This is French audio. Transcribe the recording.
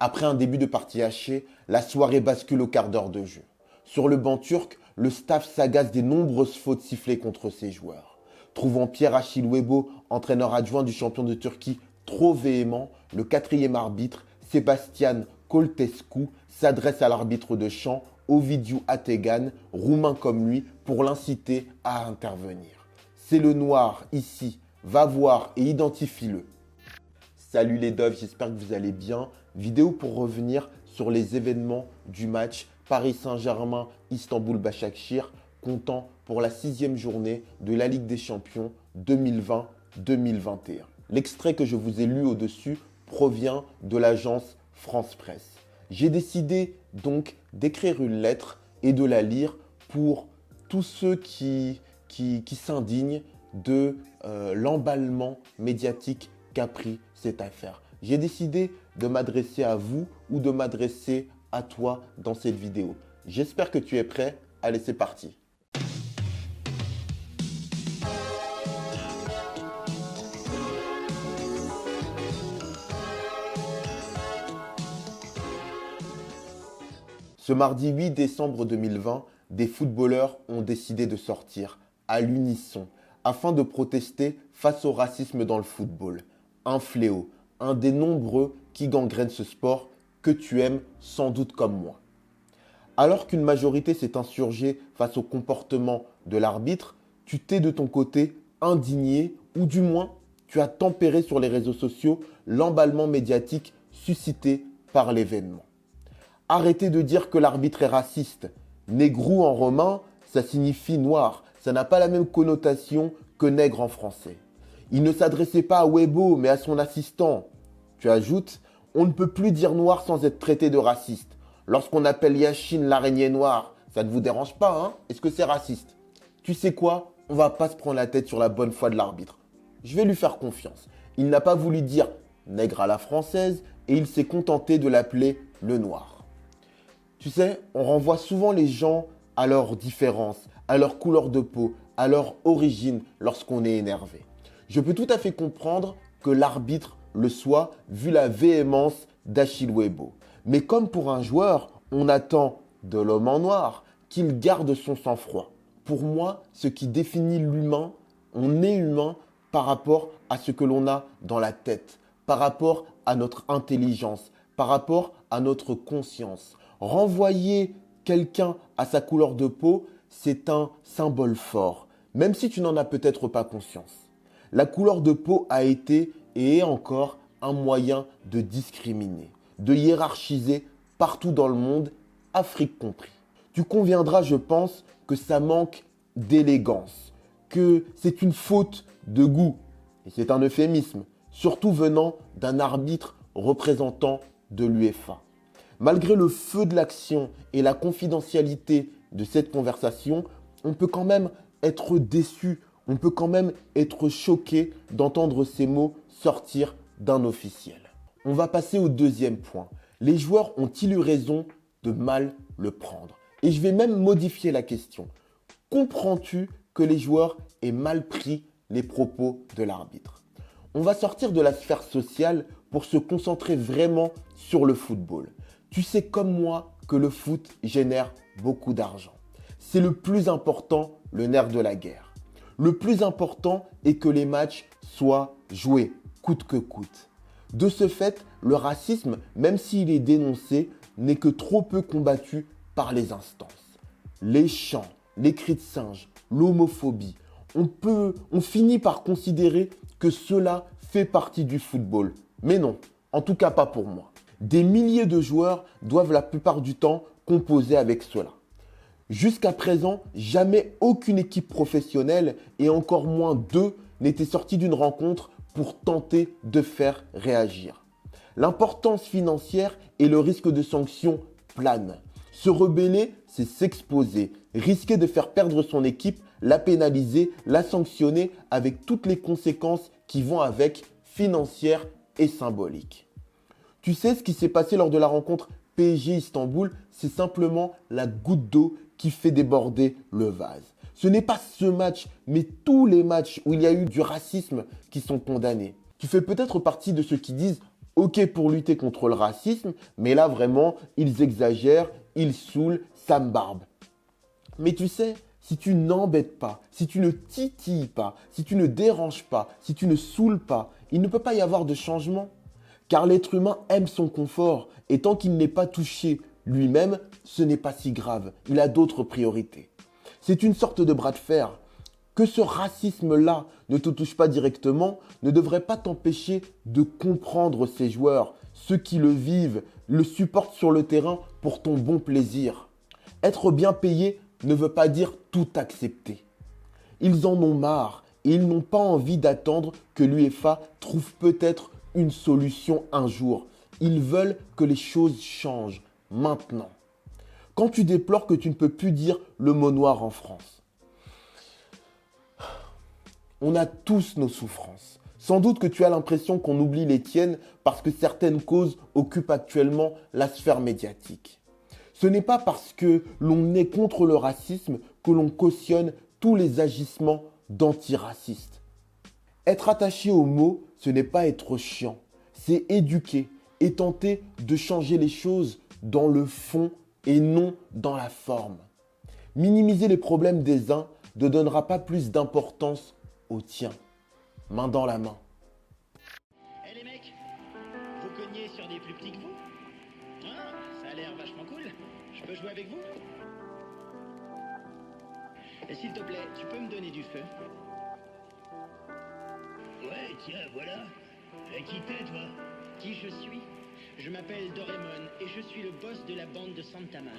Après un début de partie haché, la soirée bascule au quart d'heure de jeu. Sur le banc turc, le staff s'agace des nombreuses fautes sifflées contre ses joueurs. Trouvant Pierre Achilwebo, entraîneur adjoint du champion de Turquie, trop véhément, le quatrième arbitre, Sebastian Coltescu, s'adresse à l'arbitre de champ, Ovidiu Ategan, roumain comme lui, pour l'inciter à intervenir. C'est le noir, ici, va voir et identifie-le. Salut les doves, j'espère que vous allez bien. Vidéo pour revenir sur les événements du match Paris Saint-Germain-Istanbul-Başakşehir, comptant pour la 6e journée de la Ligue des Champions 2020-2021. L'extrait que je vous ai lu au-dessus provient de l'agence France Presse. J'ai décidé donc d'écrire une lettre et de la lire pour tous ceux qui s'indignent de l'emballement médiatique qu'a pris cette affaire. J'ai décidé de m'adresser à vous ou de m'adresser à toi dans cette vidéo. J'espère que tu es prêt. Allez, c'est parti. Ce mardi 8 décembre 2020, des footballeurs ont décidé de sortir à l'unisson afin de protester face au racisme dans le football. Un fléau, un des nombreux qui gangrène ce sport que tu aimes sans doute comme moi. Alors qu'une majorité s'est insurgée face au comportement de l'arbitre, tu t'es de ton côté indigné ou du moins tu as tempéré sur les réseaux sociaux l'emballement médiatique suscité par l'événement. Arrêtez de dire que l'arbitre est raciste. Négrou en romain, ça signifie noir. Ça n'a pas la même connotation que nègre en français. Il ne s'adressait pas à Webo, mais à son assistant. Tu ajoutes, on ne peut plus dire noir sans être traité de raciste. Lorsqu'on appelle Yachine l'araignée noire, ça ne vous dérange pas, hein? Est-ce que c'est raciste? Tu sais quoi? On va pas se prendre la tête sur la bonne foi de l'arbitre. Je vais lui faire confiance. Il n'a pas voulu dire nègre à la française et il s'est contenté de l'appeler le noir. Tu sais, on renvoie souvent les gens à leurs différences, à leur couleur de peau, à leur origine lorsqu'on est énervé. Je peux tout à fait comprendre que l'arbitre le soit vu la véhémence d'Achilwebo. Mais comme pour un joueur, on attend de l'homme en noir qu'il garde son sang-froid. Pour moi, ce qui définit l'humain, on est humain par rapport à ce que l'on a dans la tête, par rapport à notre intelligence, par rapport à notre conscience. Renvoyer quelqu'un à sa couleur de peau, c'est un symbole fort, même si tu n'en as peut-être pas conscience. La couleur de peau a été et est encore un moyen de discriminer, de hiérarchiser partout dans le monde, Afrique compris. Tu conviendras, je pense, que ça manque d'élégance, que c'est une faute de goût, et c'est un euphémisme, surtout venant d'un arbitre représentant de l'UEFA. Malgré le feu de l'action et la confidentialité de cette conversation, on peut quand même être déçu, on peut quand même être choqué d'entendre ces mots sortir d'un officiel. On va passer au deuxième point. Les joueurs ont-ils eu raison de mal le prendre? Et je vais même modifier la question. Comprends-tu que les joueurs aient mal pris les propos de l'arbitre? On va sortir de la sphère sociale pour se concentrer vraiment sur le football. Tu sais comme moi que le foot génère beaucoup d'argent. C'est le plus important, le nerf de la guerre. Le plus important est que les matchs soient joués, coûte que coûte. De ce fait, le racisme, même s'il est dénoncé, n'est que trop peu combattu par les instances. Les chants, les cris de singe, l'homophobie, on finit par considérer que cela fait partie du football. Mais non, en tout cas pas pour moi. Des milliers de joueurs doivent la plupart du temps composer avec cela. Jusqu'à présent, jamais aucune équipe professionnelle et encore moins deux n'était sortie d'une rencontre pour tenter de faire réagir. L'importance financière et le risque de sanction planent. Se rebeller, c'est s'exposer, risquer de faire perdre son équipe, la pénaliser, la sanctionner avec toutes les conséquences qui vont avec, financières et symboliques. Tu sais ce qui s'est passé lors de la rencontre PSG-Istanbul, c'est simplement la goutte d'eau qui fait déborder le vase. Ce n'est pas ce match, mais tous les matchs où il y a eu du racisme qui sont condamnés. Tu fais peut-être partie de ceux qui disent « Ok pour lutter contre le racisme, mais là vraiment, ils exagèrent, ils saoulent, ça me barbe. Mais tu sais, si tu n'embêtes pas, si tu ne titilles pas, si tu ne déranges pas, si tu ne saoules pas, il ne peut pas y avoir de changement. Car l'être humain aime son confort et tant qu'il n'est pas touché lui-même, ce n'est pas si grave. Il a d'autres priorités. C'est une sorte de bras de fer. Que ce racisme-là ne te touche pas directement ne devrait pas t'empêcher de comprendre ces joueurs, ceux qui le vivent, le supportent sur le terrain pour ton bon plaisir. Être bien payé ne veut pas dire tout accepter. Ils en ont marre et ils n'ont pas envie d'attendre que l'UEFA trouve peut-être une solution un jour. Ils veulent que les choses changent maintenant. Quand tu déplores que tu ne peux plus dire le mot noir en France, on a tous nos souffrances. Sans doute que tu as l'impression qu'on oublie les tiennes parce que certaines causes occupent actuellement la sphère médiatique. Ce n'est pas parce que l'on est contre le racisme que l'on cautionne tous les agissements d'antiracistes. Être attaché aux mots, ce n'est pas être chiant, c'est éduquer et tenter de changer les choses dans le fond et non dans la forme. Minimiser les problèmes des uns ne donnera pas plus d'importance aux tiens. Main dans la main. Eh les mecs, vous cognez sur des plus petits que vous? Hein? Ça a l'air vachement cool. Je peux jouer avec vous? Et s'il te plaît, tu peux me donner du feu? Ouais, tiens, voilà. Qui t'es, toi? Qui je suis? Je m'appelle Doraemon et je suis le boss de la bande de Santama.